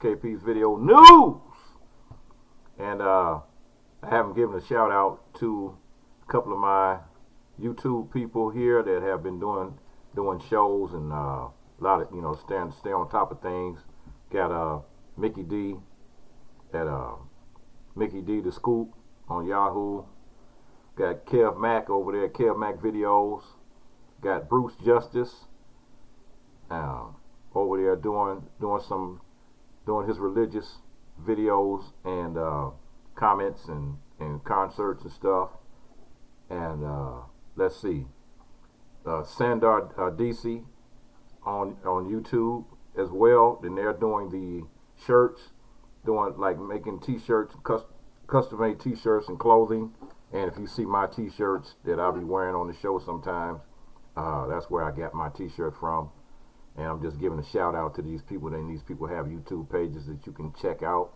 KP's video news. And I haven't given a shout out to a couple of my YouTube people here that have been doing shows and a lot of stay on top of things. Got Mickey D at Mickey D the Scoop on Yahoo. Got Kev Mack over there, Kev Mack Videos. Got Bruce Justice over there doing his religious videos and comments and concerts and stuff. And let's see, Sandar DC on YouTube as well. Then they're doing the shirts, making t-shirts, custom-made t-shirts and clothing. And if you see my t-shirts that I'll be wearing on the show sometimes, that's where I got my t-shirt from. And I'm just giving a shout out to these people. And these people have YouTube pages that you can check out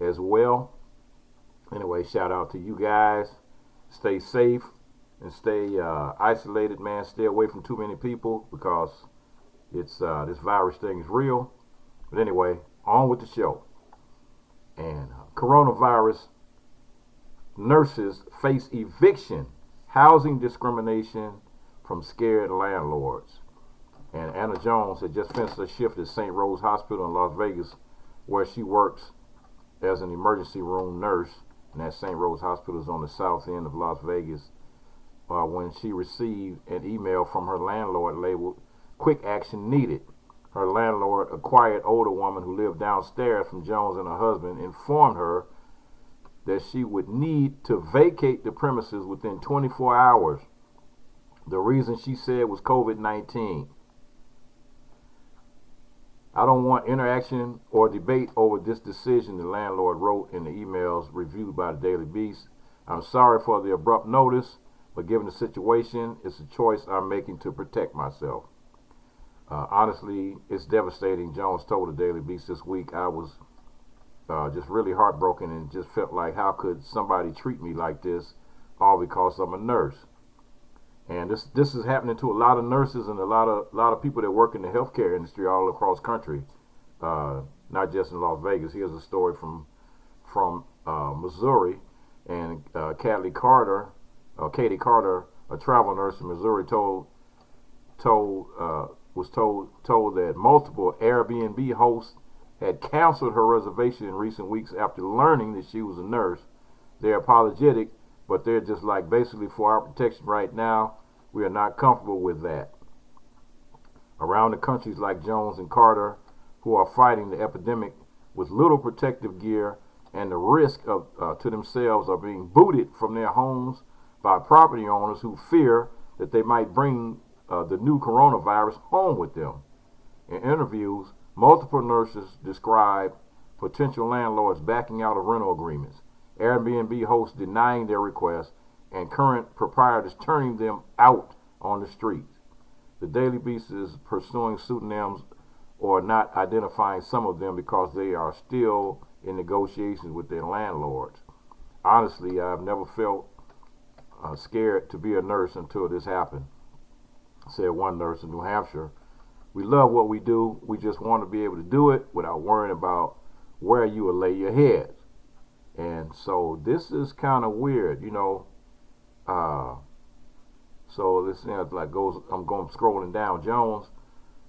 as well. Anyway, shout out to you guys. Stay safe and stay isolated, man. Stay away from too many people because it's this virus thing is real. But anyway, on with the show. And coronavirus nurses face eviction, housing discrimination from scared landlords. And Anna Jones had just finished a shift at St. Rose Hospital in Las Vegas, where she works as an emergency room nurse. And that St. Rose Hospital is on the south end of Las Vegas, when she received an email from her landlord labeled "Quick Action Needed." Her landlord, a quiet older woman who lived downstairs from Jones and her husband, informed her that she would need to vacate the premises within 24 hours. The reason, she said, was COVID-19. "I don't want interaction or debate over this decision," the landlord wrote in the emails reviewed by the Daily Beast. "I'm sorry for the abrupt notice, but given the situation, it's a choice I'm making to protect myself. Honestly, it's devastating," Jones told the Daily Beast this week. "I was just really heartbroken and just felt like, how could somebody treat me like this, all because I'm a nurse?" And this is happening to a lot of nurses and a lot of people that work in the healthcare industry all across country, not just in Las Vegas. Here's a story from Missouri, and Katie Carter, a travel nurse in Missouri, was told that multiple Airbnb hosts had canceled her reservation in recent weeks after learning that she was a nurse. They're apologetic, but they're just like, basically, for our protection right now, we are not comfortable with that. Around the countries like Jones and Carter, who are fighting the epidemic with little protective gear and the risk of to themselves, are being booted from their homes by property owners who fear that they might bring the new coronavirus home with them. In interviews, multiple nurses describe potential landlords backing out of rental agreements, Airbnb hosts denying their requests, and current proprietors turning them out on the streets. The Daily Beast is pursuing pseudonyms or not identifying some of them because they are still in negotiations with their landlords. "Honestly, I've never felt scared to be a nurse until this happened," said one nurse in New Hampshire. "We love what we do. We just want to be able to do it without worrying about where you will lay your head." And so this is kind of weird, so this I'm going scrolling down. Jones,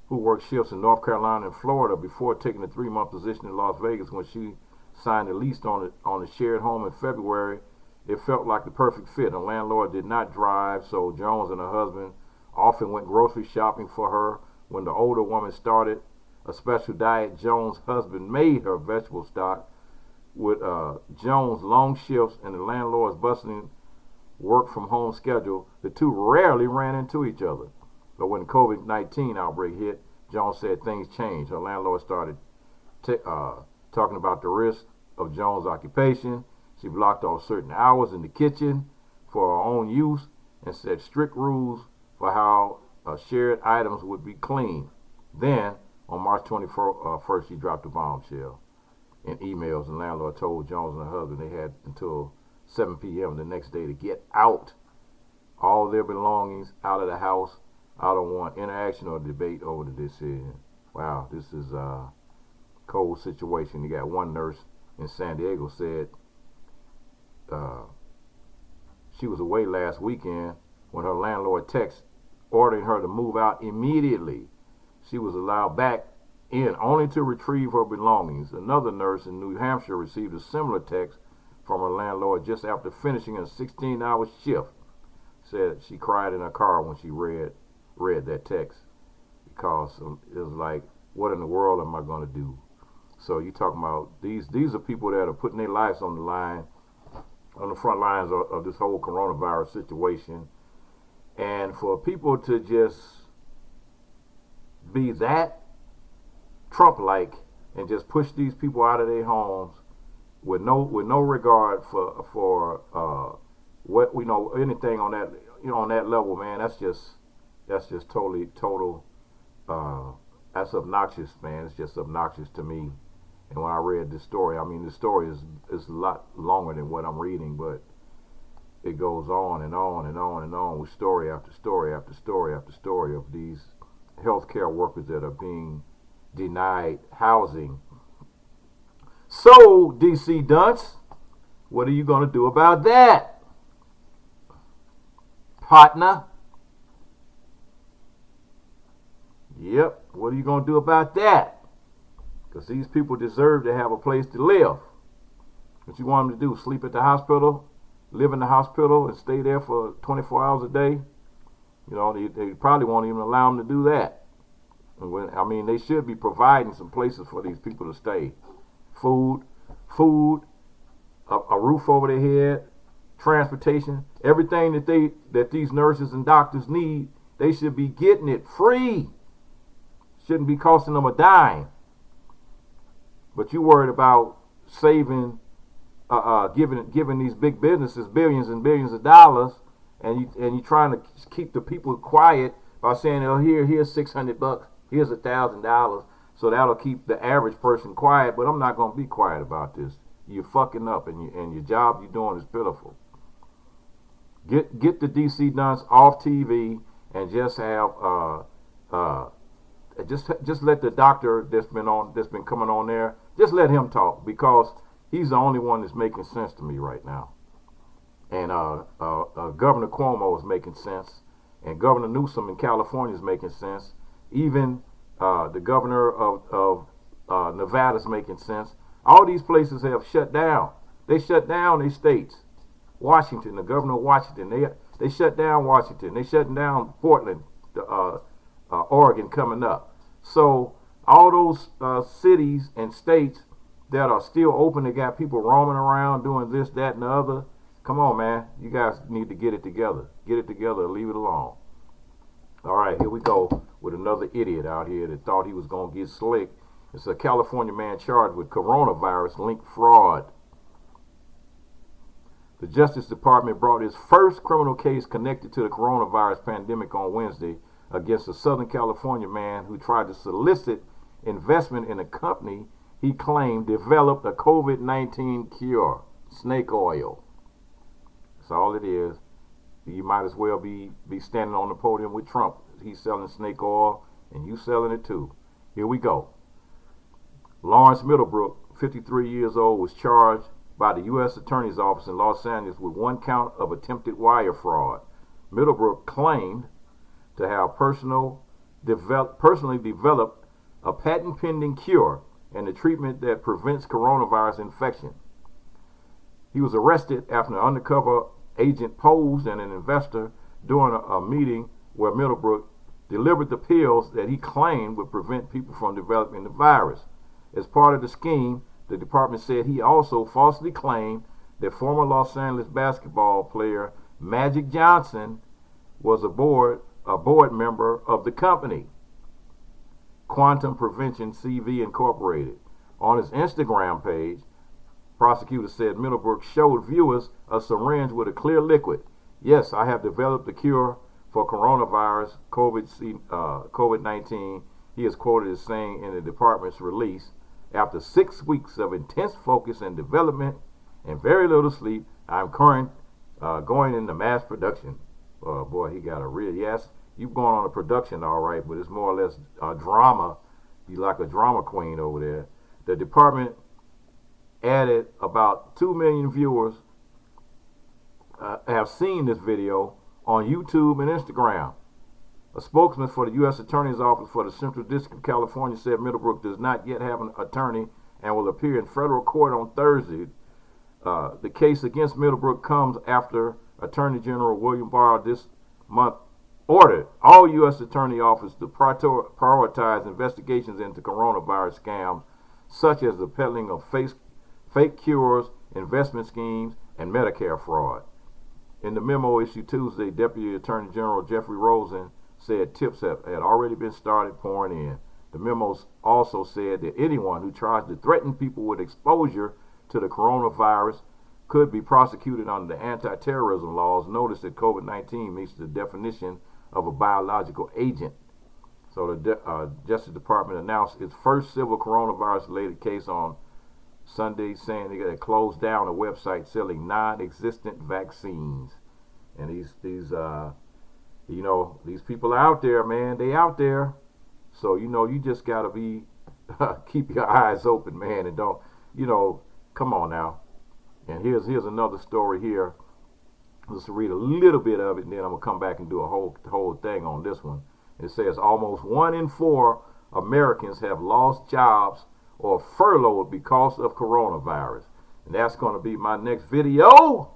who worked shifts in North Carolina and Florida before taking a 3-month position in Las Vegas when she signed a lease on a shared home in February, it felt like the perfect fit. Her landlord did not drive, so Jones and her husband often went grocery shopping for her. When the older woman started a special diet, Jones' husband made her vegetable stock. With Jones' long shifts and the landlord's bustling work-from-home schedule, the two rarely ran into each other. But when the COVID-19 outbreak hit, Jones said things changed. Her landlord started talking about the risk of Jones' occupation. She blocked off certain hours in the kitchen for her own use and set strict rules for how shared items would be cleaned. Then, on March 21st, she dropped a bombshell. In emails, the landlord told Jones and her husband they had until 7 p.m. the next day to get out all their belongings out of the house. "I don't want interaction or debate over the decision." Wow, this is cold situation. You got one nurse in San Diego said she was away last weekend when her landlord texted ordering her to move out immediately. She was allowed back in only to retrieve her belongings. Another nurse in New Hampshire received a similar text from her landlord just after finishing a 16-hour shift. Said she cried in her car when she read that text because it was like, what in the world am I going to do? So you talking about these are people that are putting their lives on the line, on the front lines of this whole coronavirus situation. And for people to just be that Trump-like and just push these people out of their homes with no regard for what we know, anything on that, on that level, man, that's just total that's obnoxious, man. It's just obnoxious to me. And when I read this story, I mean, the story is a lot longer than what I'm reading, but it goes on and on and on and on with story after story after story after story of these healthcare workers that are being denied housing. So, DC Dunce, what are you going to do about that, partner? Yep, what are you going to do about that? Because these people deserve to have a place to live. What you want them to do, sleep at the hospital, live in the hospital, and stay there for 24 hours a day? You know, they probably won't even allow them to do that. I mean, they should be providing some places for these people to stay. Food, a roof over their head, transportation, everything that these nurses and doctors need, they should be getting it free. Shouldn't be costing them a dime. But you worried about saving, giving these big businesses billions and billions of dollars, and you trying to keep the people quiet by saying, oh, here's $600, here's $1,000, so that'll keep the average person quiet. But I'm not going to be quiet about this. You're fucking up, and your job you're doing is pitiful. Get the DC Dunce off TV and just have just let the doctor that's been coming on there, just let him talk, because he's the only one that's making sense to me right now. And Governor Cuomo is making sense, and Governor Newsom in California is making sense. Even the governor of Nevada is making sense. All these places have shut down. They shut down their states. Washington, the governor of Washington, they shut down Washington. They shutting down Portland, Oregon coming up. So all those cities and states that are still open, they got people roaming around doing this, that, and the other. Come on, man. You guys need to get it together. Get it together or leave it alone. All right, here we go with another idiot out here that thought he was going to get slick. It's a California man charged with coronavirus-linked fraud. The Justice Department brought its first criminal case connected to the coronavirus pandemic on Wednesday against a Southern California man who tried to solicit investment in a company he claimed developed a COVID-19 cure, snake oil. That's all it is. You might as well be standing on the podium with Trump. He's selling snake oil, and you selling it too. Here we go. Lawrence Middlebrook, 53 years old, was charged by the U.S. Attorney's Office in Los Angeles with one count of attempted wire fraud. Middlebrook claimed to have personally developed a patent-pending cure and a treatment that prevents coronavirus infection. He was arrested after an undercover agent posed as an investor during a meeting where Middlebrook delivered the pills that he claimed would prevent people from developing the virus. As part of the scheme, the department said he also falsely claimed that former Los Angeles basketball player Magic Johnson was a board member of the company, Quantum Prevention CV Incorporated. On his Instagram page, prosecutors said Middlebrook showed viewers a syringe with a clear liquid. Yes, I have developed a cure for coronavirus, COVID-19, he is quoted as saying in the department's release. After 6 weeks of intense focus and development and very little sleep, I'm going into mass production. Oh boy, he got a real, yes, you've gone on a production all right, but it's more or less a drama. You like a drama queen over there. the department added about 2 million viewers have seen this video on YouTube and Instagram. A spokesman for the U.S. Attorney's Office for the Central District of California said Middlebrook does not yet have an attorney and will appear in federal court on Thursday. The case against Middlebrook comes after Attorney General William Barr this month ordered all U.S. Attorney Office to prioritize investigations into coronavirus scams, such as the peddling of fake cures, investment schemes, and Medicare fraud. In the memo issued Tuesday, Deputy Attorney General Jeffrey Rosen said tips had already been started pouring in. The memo also said that anyone who tries to threaten people with exposure to the coronavirus could be prosecuted under the anti-terrorism laws. Notice that COVID-19 meets the definition of a biological agent. So the Justice Department announced its first civil coronavirus-related case on Sunday, saying they closed down a website selling non-existent vaccines. And these people are out there, man. They out there. So, you just got to be, keep your eyes open, man, and don't, come on now. And here's another story here. Let's read a little bit of it, and then I'm going to come back and do a whole thing on this one. It says almost 1 in 4 Americans have lost jobs or furloughed because of coronavirus. And that's going to be my next video.